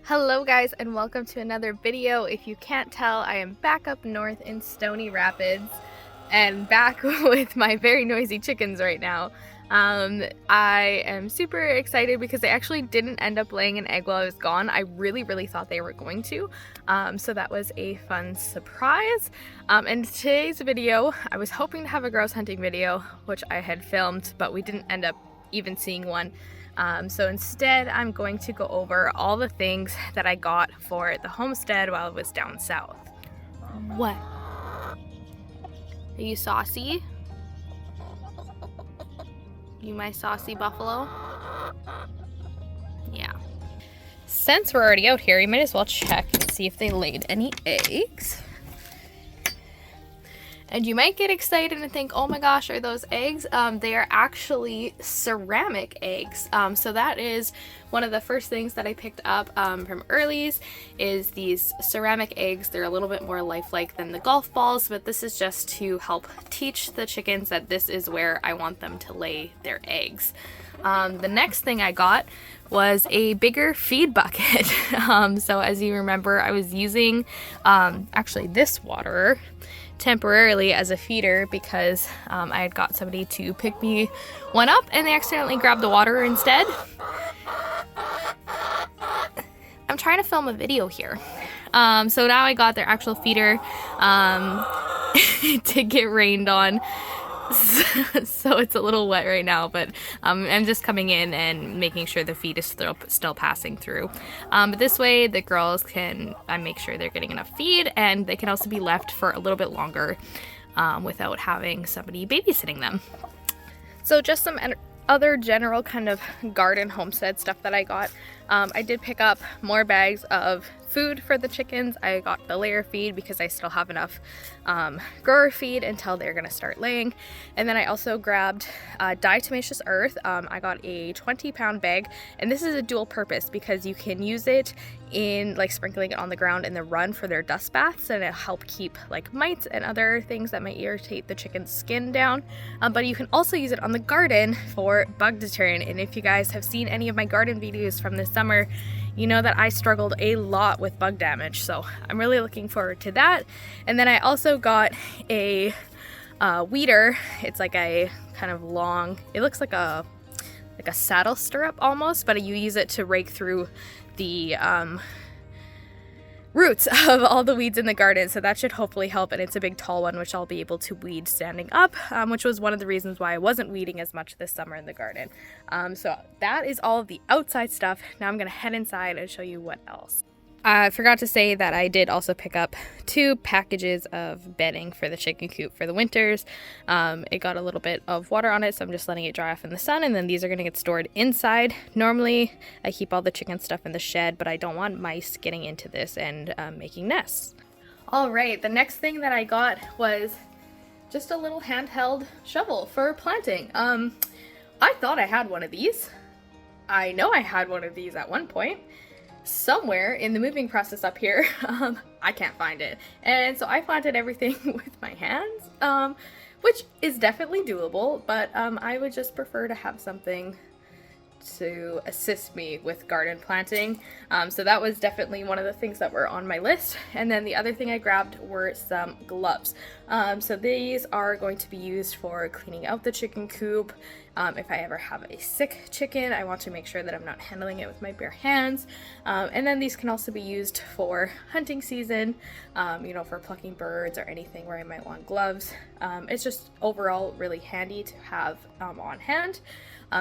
Hello guys, and welcome to another video. If you can't tell, I am back up north in Stony Rapids and back with my very noisy chickens right now. I am super excited because they actually didn't end up laying an egg while I was gone. I really thought they were going to, so that was a fun surprise. In today's video, I was hoping to have a grouse hunting video, which I had filmed, but we didn't end up even seeing one. So instead, I'm going to go over all the things that I got for the homestead while I was down south. What? Are you saucy? You my saucy buffalo? Yeah. Since we're already out here, you might as well check and see if they laid any eggs. And you might get excited and think, oh my gosh, are those eggs? They are actually ceramic eggs. So that is one of the first things that I picked up from Early's is these ceramic eggs. They're a little bit more lifelike than the golf balls, but this is just to help teach the chickens that this is where I want them to lay their eggs. The next thing I got was a bigger feed bucket. So as you remember, I was using actually this waterer temporarily as a feeder because I had got somebody to pick me one up and they accidentally grabbed the water instead. I'm trying to film a video here. So now I got their actual feeder. It did get rained on. So it's a little wet right now, but I'm just coming in and making sure the feed is still passing through. But this way the girls can make sure they're getting enough feed, and they can also be left for a little bit longer without having somebody babysitting them. So just some other general kind of garden homestead stuff that I got. I did pick up more bags of food for the chickens. I got the layer feed because I still have enough grower feed until they're gonna start laying. And then I also grabbed diatomaceous earth. I got a 20-pound bag, and this is a dual purpose because you can use it in like sprinkling it on the ground in the run for their dust baths, and it'll help keep like mites and other things that might irritate the chicken's skin down. But you can also use it on the garden for bug deterrent. And if you guys have seen any of my garden videos from this summer, you know that I struggled a lot with bug damage, so I'm really looking forward to that. And then I also got a weeder. It's like a kind of long, it looks like a saddle stirrup almost, but you use it to rake through the roots of all the weeds in the garden, so that should hopefully help. And it's a big tall one which I'll be able to weed standing up, which was one of the reasons why I wasn't weeding as much this summer in the garden. So that is all of the outside stuff. Now I'm gonna head inside and show you what else. I forgot to say that I did also pick up 2 packages of bedding for the chicken coop for the winters. It got a little bit of water on it, so I'm just letting it dry off in the sun, and then these are going to get stored inside. Normally, I keep all the chicken stuff in the shed, but I don't want mice getting into this and making nests. Alright, the next thing that I got was just a little handheld shovel for planting. I thought I had one of these. I know I had one of these at one point. Somewhere in the moving process up here, I can't find it. And so I planted everything with my hands, which is definitely doable, but I would just prefer to have something to assist me with garden planting. So that was definitely one of the things that were on my list. And then the other thing I grabbed were some gloves. So these are going to be used for cleaning out the chicken coop. If I ever have a sick chicken, I want to make sure that I'm not handling it with my bare hands. And then these can also be used for hunting season, you know, for plucking birds or anything where I might want gloves. It's just overall really handy to have on hand.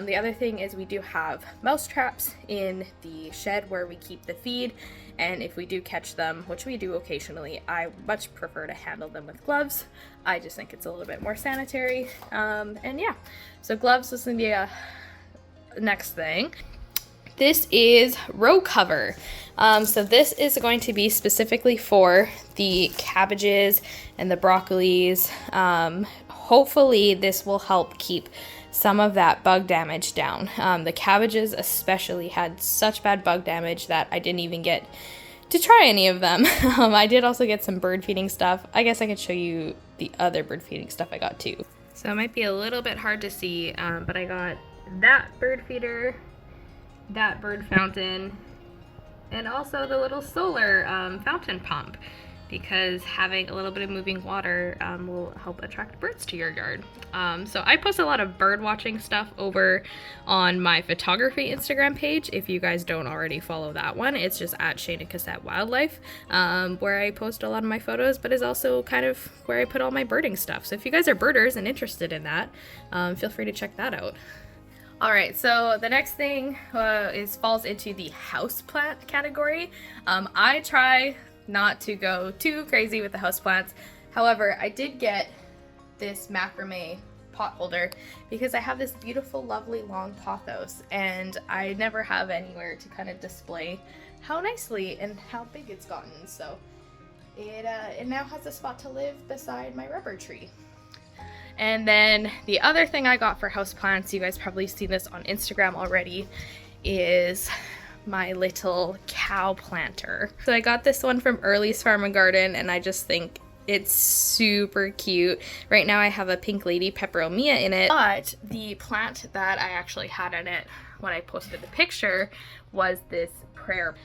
The other thing is we do have mouse traps in the shed where we keep the feed, and if we do catch them, which we do occasionally, I much prefer to handle them with gloves. I just think it's a little bit more sanitary. And yeah, so gloves is going to be a next thing. This is row cover. So this is going to be specifically for the cabbages and the broccolis. Hopefully this will help keep some of that bug damage down. The cabbages especially had such bad bug damage that I didn't even get to try any of them. I did also get some bird feeding stuff. I guess I could show you the other bird feeding stuff I got too. So it might be a little bit hard to see, but I got that bird feeder, that bird fountain, And also the little solar fountain pump, because having a little bit of moving water will help attract birds to your yard. So I post a lot of bird watching stuff over on my photography Instagram page. If you guys don't already follow that one, it's just at Shayna Cassette Wildlife, where I post a lot of my photos, but is also kind of where I put all my birding stuff. So if you guys are birders and interested in that, feel free to check that out. All right, so the next thing falls into the houseplant category. I try not to go too crazy with the houseplants. However, I did get this macrame pot holder because I have this beautiful, lovely long pothos, and I never have anywhere to kind of display how nicely and how big it's gotten. So it now has a spot to live beside my rubber tree. And then the other thing I got for houseplants, you guys probably seen this on Instagram already, is my little cow planter. So I got this one from Early's Farm and Garden, and I just think it's super cute. Right now I have a pink lady peperomia in it, but the plant that I actually had in it when I posted the picture was this prayer,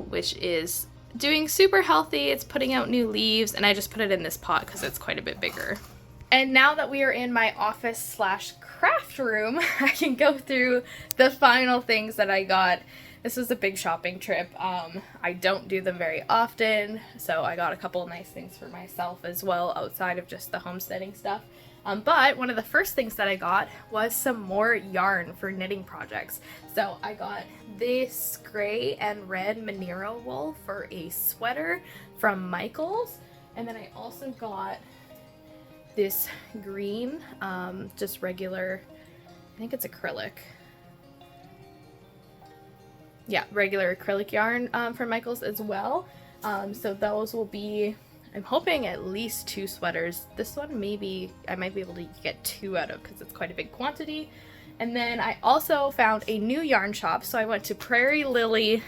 which is doing super healthy. It's putting out new leaves, and I just put it in this pot because it's quite a bit bigger. And now that we are in my office / craft room, I can go through the final things that I got. This was a big shopping trip. I don't do them very often, so I got a couple of nice things for myself as well outside of just the homesteading stuff. But one of the first things that I got was some more yarn for knitting projects. So I got this gray and red Monero wool for a sweater from Michaels, and then I also got this green, just regular, I think it's acrylic. Yeah, regular acrylic yarn from Michaels as well. So those will be, I'm hoping at least 2 sweaters. This one maybe I might be able to get 2 out of because it's quite a big quantity. And then I also found a new yarn shop. So I went to Prairie Lily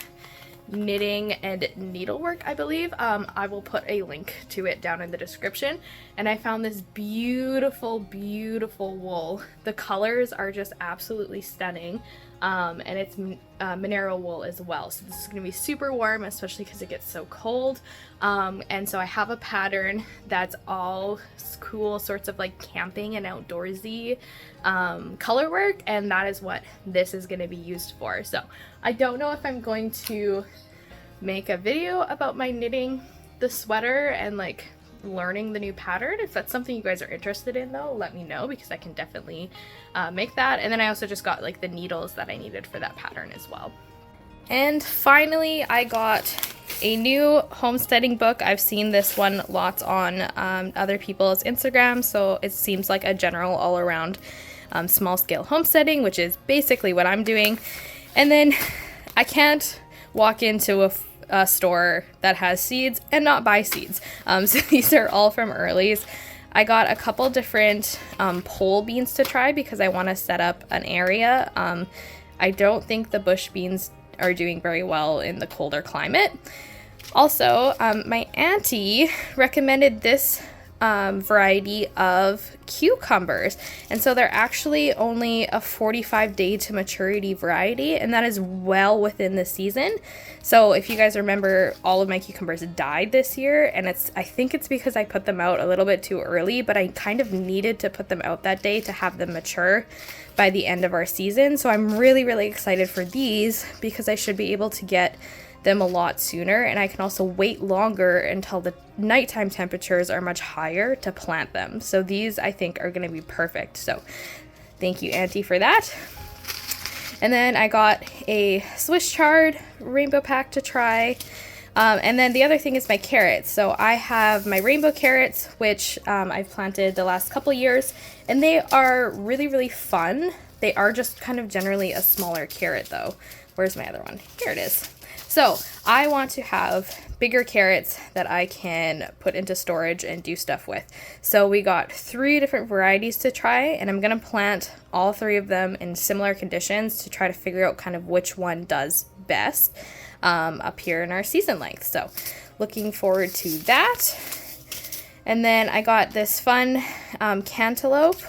Knitting and Needlework, I believe. I will put a link to it down in the description. And I found this beautiful, beautiful wool. The colors are just absolutely stunning. And it's Monero wool as well. So this is going to be super warm, especially because it gets so cold. And so I have a pattern that's all cool sorts of like camping and outdoorsy color work, and that is what this is going to be used for. So I don't know if I'm going to make a video about my knitting the sweater and like learning the new pattern. If that's something you guys are interested in though, let me know, because I can definitely make that. And then I also just got like the needles that I needed for that pattern as well. And finally I got a new homesteading book. I've seen this one lots on other people's Instagram, so it seems like a general all around small scale homesteading, which is basically what I'm doing. And then I can't walk into a store that has seeds and not buy seeds. So these are all from Early's. I got a couple different pole beans to try because I want to set up an area. I don't think the bush beans are doing very well in the colder climate. Also, my auntie recommended this variety of cucumbers, and so they're actually only a 45-day to maturity variety, and that is well within the season. So if you guys remember, all of my cucumbers died this year, and I think it's because I put them out a little bit too early, but I kind of needed to put them out that day to have them mature by the end of our season. So I'm really, really excited for these because I should be able to get them a lot sooner, and I can also wait longer until the nighttime temperatures are much higher to plant them. So these I think are going to be perfect. So thank you, Auntie, for that. And then I got a Swiss chard rainbow pack to try. And then the other thing is my carrots. So I have my rainbow carrots, which I've planted the last couple years, and they are really, really fun. They are just kind of generally a smaller carrot though. Where's my other one? Here it is. So I want to have bigger carrots that I can put into storage and do stuff with. So we got 3 different varieties to try, and I'm going to plant all 3 of them in similar conditions to try to figure out kind of which one does best up here in our season length. So looking forward to that. And then I got this fun cantaloupe.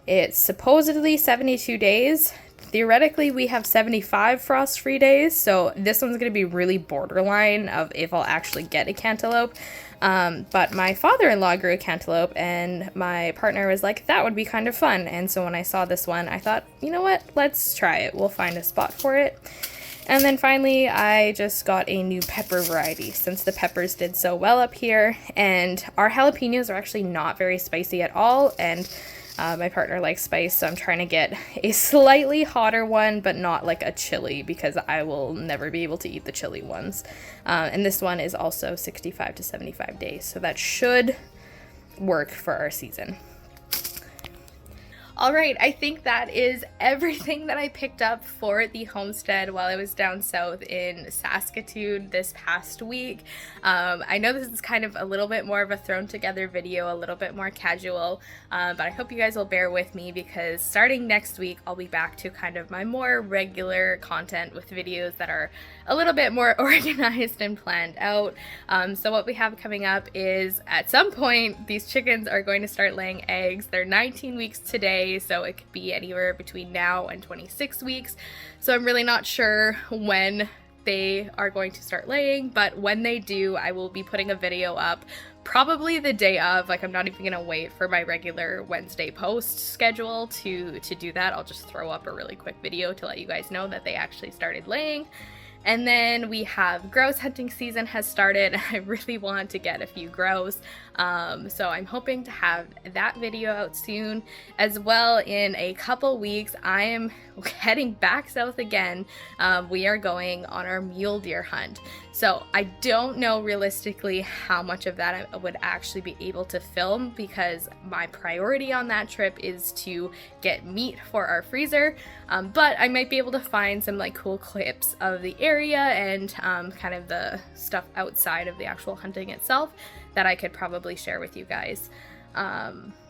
It's supposedly 72 days theoretically we have 75 frost-free days, so this one's going to be really borderline of if I'll actually get a cantaloupe. But my father-in-law grew a cantaloupe, and my partner was like, that would be kind of fun. And so when I saw this one, I thought, you know what, let's try it. We'll find a spot for it. And then finally, I just got a new pepper variety since the peppers did so well up here. And our jalapenos are actually not very spicy at all. And my partner likes spice, so I'm trying to get a slightly hotter one, but not like a chili, because I will never be able to eat the chili ones. And this one is also 65 to 75 days, so that should work for our season. All right, I think that is everything that I picked up for the homestead while I was down south in Saskatoon this past week. I know this is kind of a little bit more of a thrown together video, a little bit more casual, but I hope you guys will bear with me, because starting next week, I'll be back to kind of my more regular content with videos that are a little bit more organized and planned out. So what we have coming up is, at some point, these chickens are going to start laying eggs. They're 19 weeks today, so it could be anywhere between now and 26 weeks. So I'm really not sure when they are going to start laying, but when they do, I will be putting a video up probably the day of. Like, I'm not even gonna wait for my regular Wednesday post schedule to do that. I'll just throw up a really quick video to let you guys know that they actually started laying. And then we have grouse hunting season has started. I really want to get a few grouse. So I'm hoping to have that video out soon. As well, in a couple weeks, I am heading back south again. We are going on our mule deer hunt. So I don't know realistically how much of that I would actually be able to film, because my priority on that trip is to get meat for our freezer. But I might be able to find some like cool clips of the area and kind of the stuff outside of the actual hunting itself that I could probably share with you guys.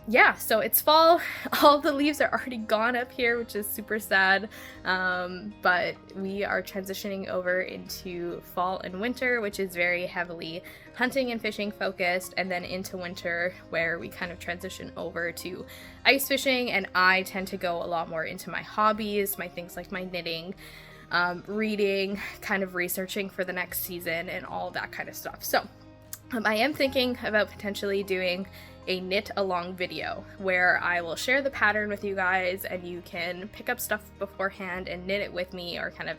Yeah, so it's fall. All the leaves are already gone up here, which is super sad. But we are transitioning over into fall and winter, which is very heavily hunting and fishing focused, and then into winter, where we kind of transition over to ice fishing, and I tend to go a lot more into my hobbies, my things like my knitting, reading, kind of researching for the next season, and all that kind of stuff. So I am thinking about potentially doing a knit along video where I will share the pattern with you guys, and you can pick up stuff beforehand and knit it with me, or kind of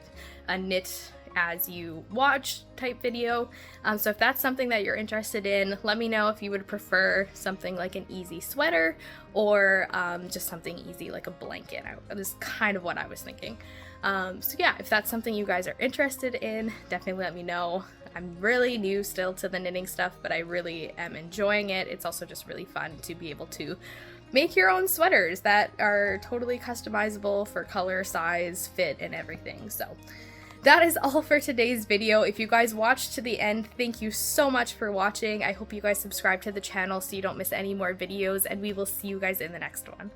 a knit as you watch type video. So if that's something that you're interested in, let me know if you would prefer something like an easy sweater, or just something easy like a blanket. That is kind of what I was thinking. So yeah, if that's something you guys are interested in, definitely let me know. I'm really new still to the knitting stuff, but I really am enjoying it. It's also just really fun to be able to make your own sweaters that are totally customizable for color, size, fit, and everything. So that is all for today's video. If you guys watched to the end, thank you so much for watching. I hope you guys subscribe to the channel so you don't miss any more videos, and we will see you guys in the next one.